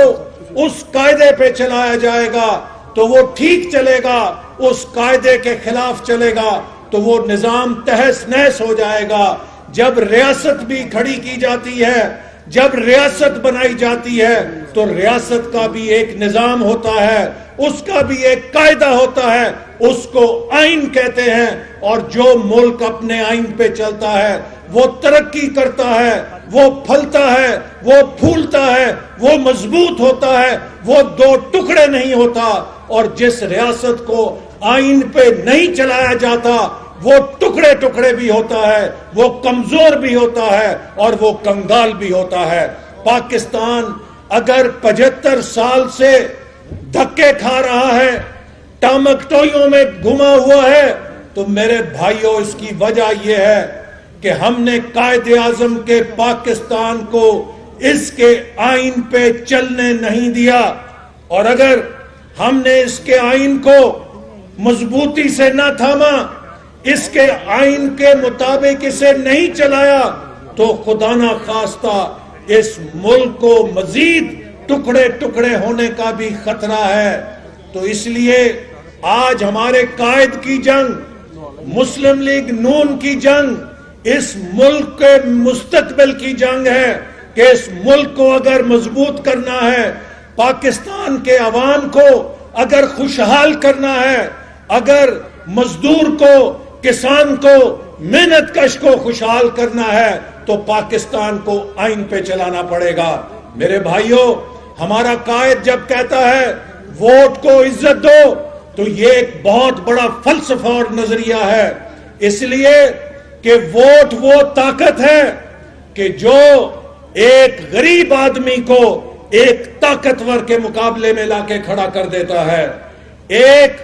G: اس قاعدے پہ چلایا جائے گا تو وہ ٹھیک چلے گا، اس قاعدے کے خلاف چلے گا تو وہ نظام تہس نہس ہو جائے گا۔ جب ریاست بھی کھڑی کی جاتی ہے، جب ریاست بنائی جاتی ہے تو ریاست کا بھی ایک نظام ہوتا ہے، اس کا بھی ایک قاعدہ ہوتا ہے، اس کو آئین کہتے ہیں۔ اور جو ملک اپنے آئین پہ چلتا ہے وہ ترقی کرتا ہے، وہ پھلتا ہے، وہ پھولتا ہے، وہ مضبوط ہوتا ہے، وہ دو ٹکڑے نہیں ہوتا۔ اور جس ریاست کو آئین پہ نہیں چلایا جاتا وہ ٹکڑے ٹکڑے بھی ہوتا ہے، وہ کمزور بھی ہوتا ہے اور وہ کنگال بھی ہوتا ہے۔ پاکستان اگر 75 سال سے دھکے کھا رہا ہے، ٹامکٹوئیوں میں گھما ہوا ہے، تو میرے بھائیوں اس کی وجہ یہ ہے کہ ہم نے قائد اعظم کے پاکستان کو اس کے آئین پہ چلنے نہیں دیا۔ اور اگر ہم نے اس کے آئین کو مضبوطی سے نہ تھاما، اس کے آئین کے مطابق اسے نہیں چلایا، تو خدا نہ خواستہ اس ملک کو مزید ٹکڑے ٹکڑے ہونے کا بھی خطرہ ہے۔ تو اس لیے آج ہمارے قائد کی جنگ، مسلم لیگ نون کی جنگ، اس ملک کے مستقبل کی جنگ ہے کہ اس ملک کو اگر مضبوط کرنا ہے، پاکستان کے عوام کو اگر خوشحال کرنا ہے، اگر مزدور کو، کسان کو، محنت کش کو خوشحال کرنا ہے تو پاکستان کو آئین پہ چلانا پڑے گا۔ میرے بھائیوں، ہمارا قائد جب کہتا ہے ووٹ کو عزت دو تو یہ ایک بہت بڑا فلسفہ اور نظریہ ہے، اس لیے کہ ووٹ وہ طاقت ہے کہ جو ایک غریب آدمی کو ایک طاقتور کے مقابلے میں لا کے کھڑا کر دیتا ہے۔ ایک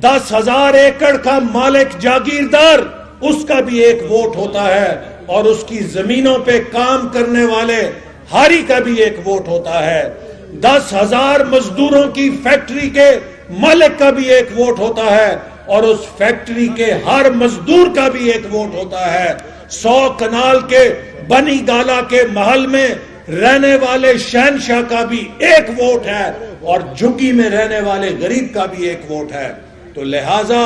G: 10,000 ایکڑ کا مالک جاگیردار، اس کا بھی ایک ووٹ ہوتا ہے، اور اس کی زمینوں پہ کام کرنے والے ہاری کا بھی ایک ووٹ ہوتا ہے۔ 10,000 مزدوروں کی فیکٹری کے مالک کا بھی ایک ووٹ ہوتا ہے، اور اس فیکٹری کے ہر مزدور کا بھی ایک ووٹ ہوتا ہے۔ 100 کنال کے بنی گالا کے محل میں رہنے والے شہنشاہ کا بھی ایک ووٹ ہے، اور جھگی میں رہنے والے غریب کا بھی ایک ووٹ ہے۔ تو لہٰذا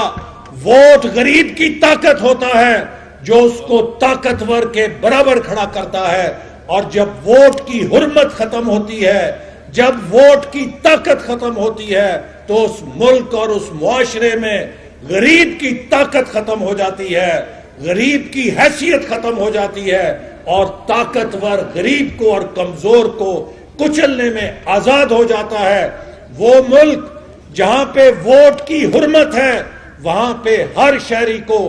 G: ووٹ غریب کی طاقت ہوتا ہے جو اس کو طاقتور کے برابر کھڑا کرتا ہے، اور جب ووٹ کی حرمت ختم ہوتی ہے، جب ووٹ کی طاقت ختم ہوتی ہے تو اس ملک اور اس معاشرے میں غریب کی طاقت ختم ہو جاتی ہے، غریب کی حیثیت ختم ہو جاتی ہے، اور طاقتور غریب کو اور کمزور کو کچلنے میں آزاد ہو جاتا ہے۔ وہ ملک جہاں پہ ووٹ کی حرمت ہے وہاں پہ ہر شہری کو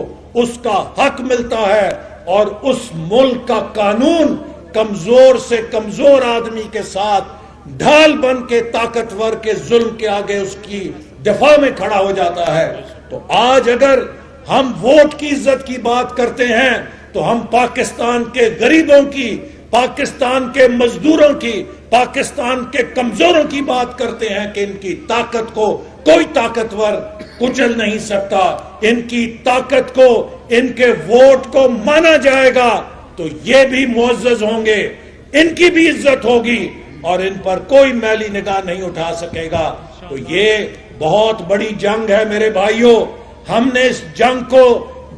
G: اس کا حق ملتا ہے، اور اس ملک کا قانون کمزور سے کمزور آدمی کے ساتھ ڈھال بن کے طاقتور کے ظلم کے آگے اس کی دفاع میں کھڑا ہو جاتا ہے۔ تو آج اگر ہم ووٹ کی عزت کی بات کرتے ہیں تو ہم پاکستان کے غریبوں کی، پاکستان کے مزدوروں کی، پاکستان کے کمزوروں کی بات کرتے ہیں کہ ان کی طاقت کو کوئی طاقتور کچل نہیں سکتا، ان کی طاقت کو، ان کے ووٹ کو مانا جائے گا تو یہ بھی معزز ہوں گے، ان کی بھی عزت ہوگی، اور ان پر کوئی میلی نگاہ نہیں اٹھا سکے گا۔ تو یہ بہت بڑی جنگ ہے میرے بھائیوں، ہم نے اس جنگ کو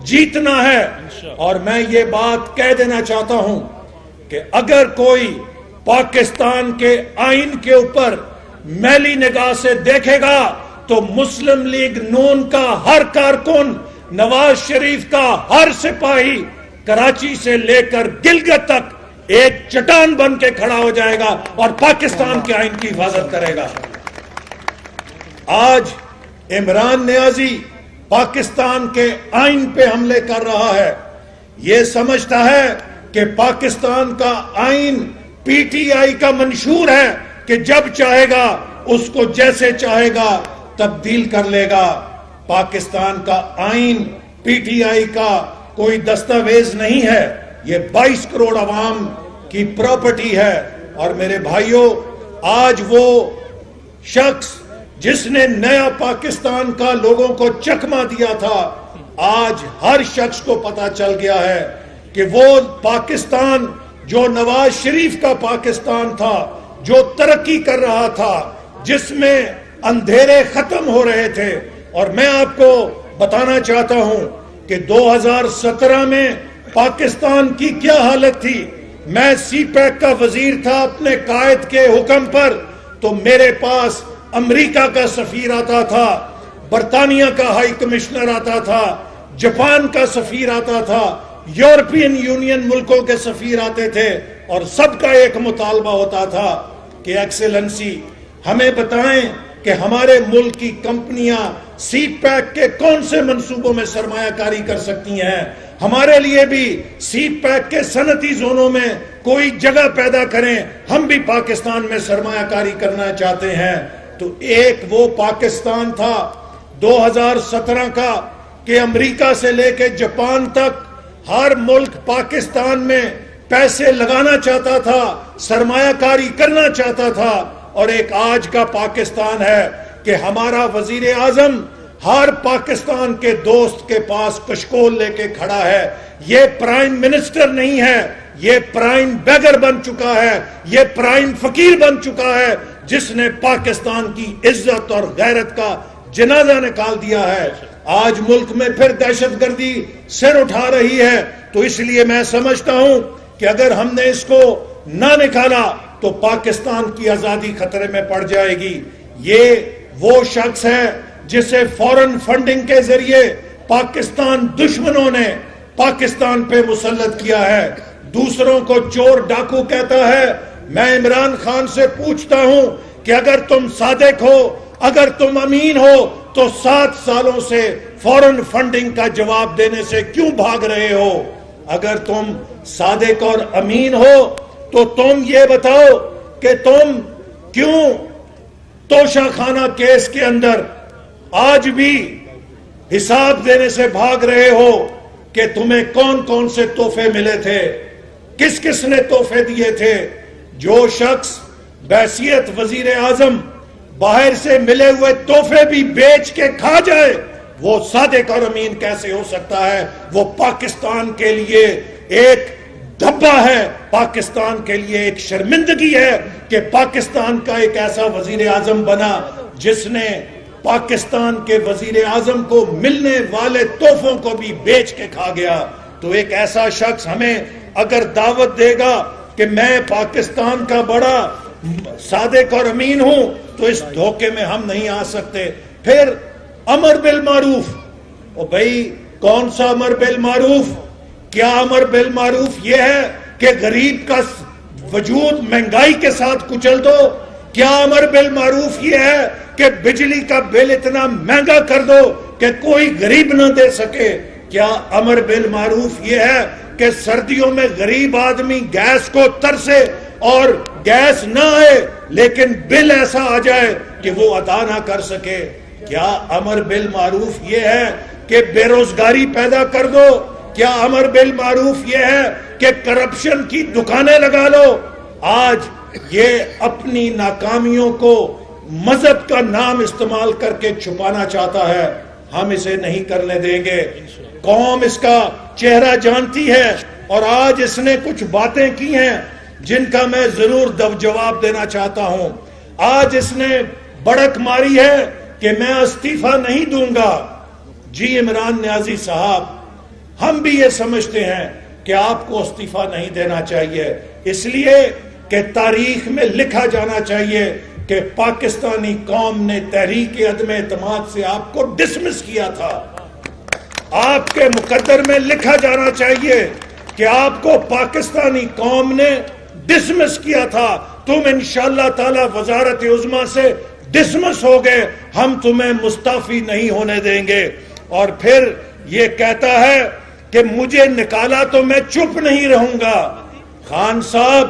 G: جیتنا ہے۔ اور میں یہ بات کہہ دینا چاہتا ہوں کہ اگر کوئی پاکستان کے آئین کے اوپر میلی نگاہ سے دیکھے گا تو مسلم لیگ نون کا ہر کارکن، نواز شریف کا ہر سپاہی کراچی سے لے کر گلگت تک ایک چٹان بن کے کھڑا ہو جائے گا اور پاکستان کے آئین کی حفاظت کرے گا۔ آج عمران نیازی پاکستان کے آئین پہ حملے کر رہا ہے، یہ سمجھتا ہے کہ پاکستان کا آئین پی ٹی آئی کا منشور ہے کہ جب چاہے گا اس کو جیسے چاہے گا تبدیل کر لے گا. پاکستان کا آئین پی ٹی آئی کا کوئی دستاویز نہیں ہے, یہ 22 کروڑ عوام کی پراپرٹی ہے. اور میرے بھائیوں, آج وہ شخص جس نے نیا پاکستان کا لوگوں کو چکمہ دیا تھا, آج ہر شخص کو پتا چل گیا ہے کہ وہ پاکستان جو نواز شریف کا پاکستان تھا, جو ترقی کر رہا تھا, جس میں اندھیرے ختم ہو رہے تھے. اور میں آپ کو بتانا چاہتا ہوں کہ 2017 میں پاکستان کی کیا حالت تھی. میں سی پیک کا وزیر تھا اپنے قائد کے حکم پر, تو میرے پاس امریکہ کا سفیر آتا تھا, برطانیہ کا ہائی کمشنر آتا تھا, جاپان کا سفیر آتا تھا, یورپین یونین ملکوں کے سفیر آتے تھے, اور سب کا ایک مطالبہ ہوتا تھا کہ ایکسیلنسی ہمیں بتائیں کہ ہمارے ملک کی کمپنیاں سی پیک کے کون سے منصوبوں میں سرمایہ کاری کر سکتی ہیں, ہمارے لیے بھی سی پیک کے صنعتی زونوں میں کوئی جگہ پیدا کریں, ہم بھی پاکستان میں سرمایہ کاری کرنا چاہتے ہیں. تو ایک وہ پاکستان تھا 2017 کا کہ امریکہ سے لے کے جاپان تک ہر ملک پاکستان میں پیسے لگانا چاہتا تھا, سرمایہ کاری کرنا چاہتا تھا. اور ایک آج کا پاکستان ہے کہ ہمارا وزیر اعظم ہر پاکستان کے دوست کے پاس کشکول لے کے کھڑا ہے. یہ پرائم منسٹر نہیں ہے, یہ پرائم بیگر بن چکا ہے, یہ پرائم فقیر بن چکا ہے, جس نے پاکستان کی عزت اور غیرت کا جنازہ نکال دیا ہے. آج ملک میں پھر دہشت گردی سر اٹھا رہی ہے. تو اس لیے میں سمجھتا ہوں کہ اگر ہم نے اس کو نہ نکالا تو پاکستان کی آزادی خطرے میں پڑ جائے گی. یہ وہ شخص ہے جسے فورن فنڈنگ کے ذریعے پاکستان دشمنوں نے پاکستان پہ مسلط کیا ہے, دوسروں کو چور ڈاکو کہتا ہے. میں عمران خان سے پوچھتا ہوں کہ اگر تم صادق ہو, اگر تم امین ہو, تو 7 سالوں سے فورن فنڈنگ کا جواب دینے سے کیوں بھاگ رہے ہو؟ اگر تم صادق اور امین ہو تو تم یہ بتاؤ کہ تم کیوں توشہ خانہ کیس کے اندر آج بھی حساب دینے سے بھاگ رہے ہو کہ تمہیں کون کون سے تحفے ملے تھے, کس کس نے تحفے دیے تھے. جو شخص بحیثیت وزیر اعظم باہر سے ملے ہوئے تحفے بھی بیچ کے کھا جائے, وہ صادق اور امین کیسے ہو سکتا ہے؟ وہ پاکستان کے لیے ایک دھبا ہے, پاکستان کے لیے ایک شرمندگی ہے کہ پاکستان کا ایک ایسا وزیر اعظم بنا جس نے پاکستان کے وزیر اعظم کو ملنے والے تحفوں کو بھی بیچ کے کھا گیا. تو ایک ایسا شخص ہمیں اگر دعوت دے گا کہ میں پاکستان کا بڑا صادق اور امین ہوں, تو اس دھوکے میں ہم نہیں آ سکتے. پھر امر بالمعروف, او بھائی کون سا امر بالمعروف؟ کیا امر بالمعروف یہ ہے کہ غریب کا وجود مہنگائی کے ساتھ کچل دو؟ کیا امر بالمعروف یہ ہے کہ بجلی کا بل اتنا مہنگا کر دو کہ کوئی غریب نہ دے سکے؟ کیا امر بالمعروف یہ ہے کہ سردیوں میں غریب آدمی گیس کو ترسے اور گیس نہ آئے لیکن بل ایسا آ جائے کہ وہ ادا نہ کر سکے؟ کیا امر بالمعروف یہ ہے کہ بے روزگاری پیدا کر دو؟ کیا امر بالمعروف یہ ہے کہ کرپشن کی دکانیں لگا لو؟ آج یہ اپنی ناکامیوں کو مذہب کا نام استعمال کر کے چھپانا چاہتا ہے. ہم اسے نہیں کرنے دیں گے. قوم اس کا چہرہ جانتی ہے, اور آج اس نے کچھ باتیں کی ہیں جن کا میں ضرور جواب دینا چاہتا ہوں. آج اس نے بڑک ماری ہے کہ میں استعفیٰ نہیں دوں گا. جی عمران نیازی صاحب, ہم بھی یہ سمجھتے ہیں کہ آپ کو استعفیٰ نہیں دینا چاہیے, اس لیے کہ تاریخ میں لکھا جانا چاہیے کہ پاکستانی قوم نے تحریک عدم اعتماد سے آپ کو ڈسمس کیا تھا. آپ کے مقدر میں لکھا جانا چاہیے کہ آپ کو پاکستانی قوم نے ڈسمس کیا تھا. تم انشاءاللہ تعالی وزارت عظمیٰ سے ڈسمس ہو گئے, ہم تمہیں مستعفی نہیں ہونے دیں گے. اور پھر یہ کہتا ہے کہ مجھے نکالا تو میں چپ نہیں رہوں گا. خان صاحب,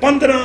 G: 15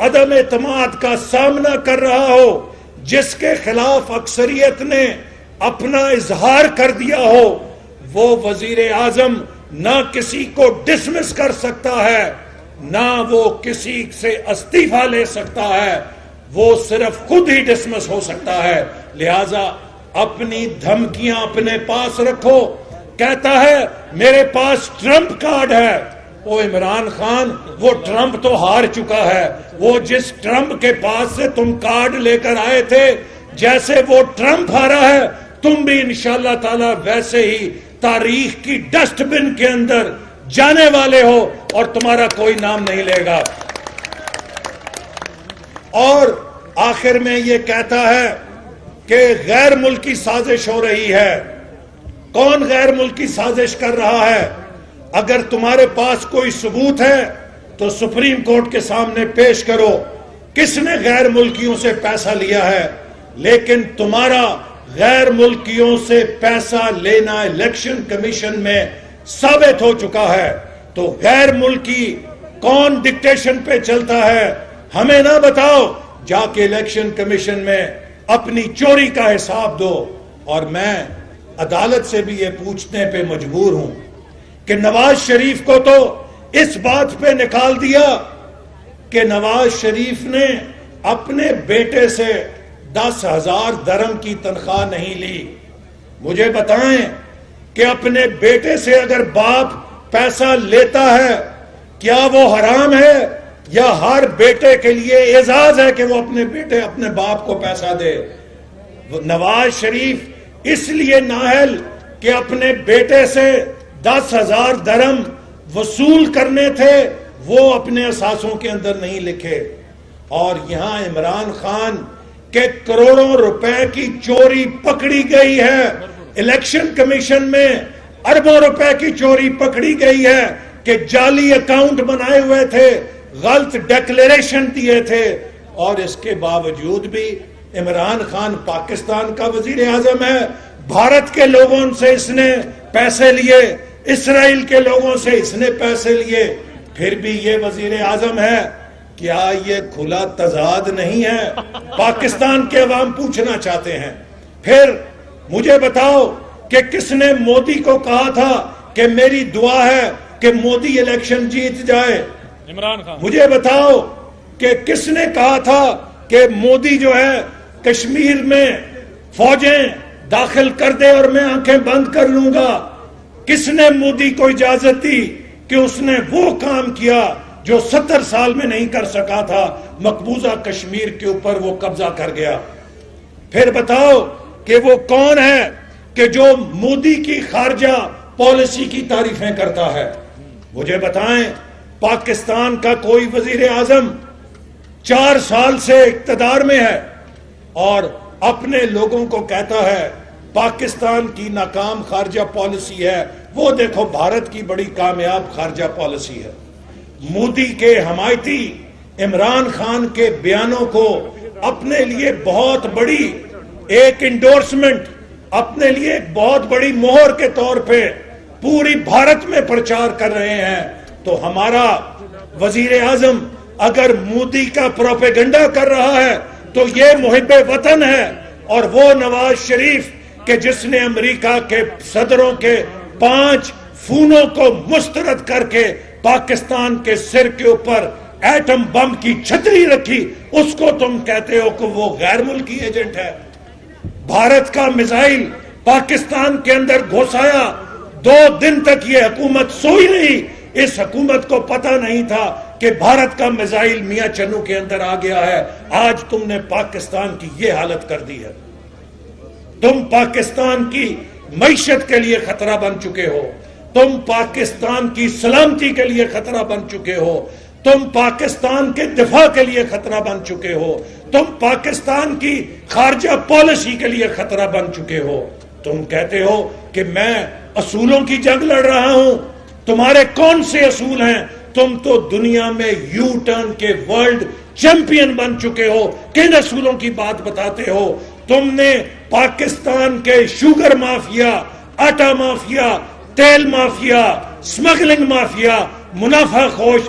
G: عدم اعتماد کا سامنا کر رہا ہو، جس کے خلاف اکثریت نے اپنا اظہار کر دیا ہو، وہ وزیر اعظم نہ کسی کو ڈسمس کر سکتا ہے، نہ وہ کسی سے استعفیٰ لے سکتا ہے، وہ صرف خود ہی ڈسمس ہو سکتا ہے۔ لہذا اپنی دھمکیاں اپنے پاس رکھو۔ کہتا ہے میرے پاس ٹرمپ کارڈ ہے۔ وہ عمران خان، وہ ٹرمپ تو ہار چکا ہے۔ وہ جس ٹرمپ کے پاس سے تم کارڈ لے کر آئے تھے، جیسے وہ ٹرمپ ہارا ہے، تم بھی انشاءاللہ تعالی ویسے ہی تاریخ کی ڈسٹ بن کے اندر جانے والے ہو، اور تمہارا کوئی نام نہیں لے گا۔ اور آخر میں یہ کہتا ہے کہ غیر ملکی سازش ہو رہی ہے۔ کون غیر ملکی سازش کر رہا ہے؟ اگر تمہارے پاس کوئی ثبوت ہے تو سپریم کورٹ کے سامنے پیش کرو، کس نے غیر ملکیوں سے پیسہ لیا ہے۔ لیکن تمہارا غیر ملکیوں سے پیسہ لینا الیکشن کمیشن میں ثابت ہو چکا ہے۔ تو غیر ملکی کون ڈکٹیشن پہ چلتا ہے، ہمیں نہ بتاؤ، جا کے الیکشن کمیشن میں اپنی چوری کا حساب دو۔ اور میں عدالت سے بھی یہ پوچھنے پہ مجبور ہوں کہ نواز شریف کو تو اس بات پہ نکال دیا کہ نواز شریف نے اپنے بیٹے سے 10,000 درہم کی تنخواہ نہیں لی۔ مجھے بتائیں کہ اپنے بیٹے سے اگر باپ پیسہ لیتا ہے، کیا وہ حرام ہے، یا ہر بیٹے کے لیے اعزاز ہے کہ وہ اپنے باپ کو پیسہ دے؟ نواز شریف اس لیے نااہل کہ اپنے بیٹے سے 10,000 درہم وصول کرنے تھے، وہ اپنے اثاثوں کے اندر نہیں لکھے۔ اور یہاں عمران خان کے کروڑوں روپے کی چوری پکڑی گئی ہے، الیکشن کمیشن میں اربوں روپے کی چوری پکڑی گئی ہے کہ جعلی اکاؤنٹ بنائے ہوئے تھے، غلط ڈیکلیریشن دیے تھے۔ اور اس کے باوجود بھی عمران خان پاکستان کا وزیر اعظم ہے، بھارت کے لوگوں سے اس نے پیسے لیے، اسرائیل کے لوگوں سے اس نے پیسے لیے، پھر بھی یہ وزیر اعظم ہے۔ کیا یہ کھلا تضاد نہیں ہے؟ پاکستان کے عوام پوچھنا چاہتے ہیں۔ پھر مجھے بتاؤ کہ کس نے مودی کو کہا تھا کہ میری دعا ہے کہ مودی الیکشن جیت جائے؟
C: عمران خان۔
G: مجھے بتاؤ کہ کس نے کہا تھا کہ مودی جو ہے کشمیر میں فوجیں داخل کر دے اور میں آنکھیں بند کر لوں گا؟ کس نے مودی کو اجازت دی کہ اس نے وہ کام کیا جو 70 سال میں نہیں کر سکا تھا؟ مقبوضہ کشمیر کے اوپر وہ قبضہ کر گیا۔ پھر بتاؤ کہ وہ کون ہے کہ جو مودی کی خارجہ پالیسی کی تعریفیں کرتا ہے؟ مجھے بتائیں، پاکستان کا کوئی وزیر اعظم 4 سال سے اقتدار میں ہے اور اپنے لوگوں کو کہتا ہے پاکستان کی ناکام خارجہ پالیسی ہے، وہ دیکھو بھارت کی بڑی کامیاب خارجہ پالیسی ہے۔ مودی کے حمایتی عمران خان کے بیانوں کو اپنے لیے بہت بڑی ایک انڈورسمنٹ، اپنے لیے ایک بہت بڑی مہر کے طور پہ پوری بھارت میں پرچار کر رہے ہیں۔ تو ہمارا وزیر اعظم اگر مودی کا پروپیگنڈا کر رہا ہے تو یہ محب وطن ہے، اور وہ نواز شریف کہ جس نے امریکہ کے صدروں کے 5 فونوں کو مسترد کر کے پاکستان کے سر کے اوپر ایٹم بم کی چھتری رکھی، اس کو تم کہتے ہو کہ وہ غیر ملکی ایجنٹ ہے؟ بھارت کا میزائل پاکستان کے اندر گھسایا، 2 دن تک یہ حکومت سوئی نہیں۔ اس حکومت کو پتہ نہیں تھا کہ بھارت کا میزائل میاں چنو کے اندر آ گیا ہے۔ آج تم نے پاکستان کی یہ حالت کر دی ہے۔ تم پاکستان کی معیشت کے لیے خطرہ بن چکے ہو، تم پاکستان کی سلامتی کے لیے خطرہ بن چکے ہو، تم پاکستان کے دفاع کے لیے خطرہ بن چکے ہو، تم پاکستان کی خارجہ پالیسی کے لیے خطرہ بن چکے ہو۔ تم کہتے ہو کہ میں اصولوں کی جنگ لڑ رہا ہوں۔ تمہارے کون سے اصول ہیں؟ تم تو دنیا میں یو ٹرن کے ورلڈ چیمپئن بن چکے ہو، کن اصولوں کی بات بتاتے ہو؟ تم نے پاکستان کے شوگر مافیا، آٹا مافیا، تیل مافیا، سمگلنگ مافیا، منافع خوش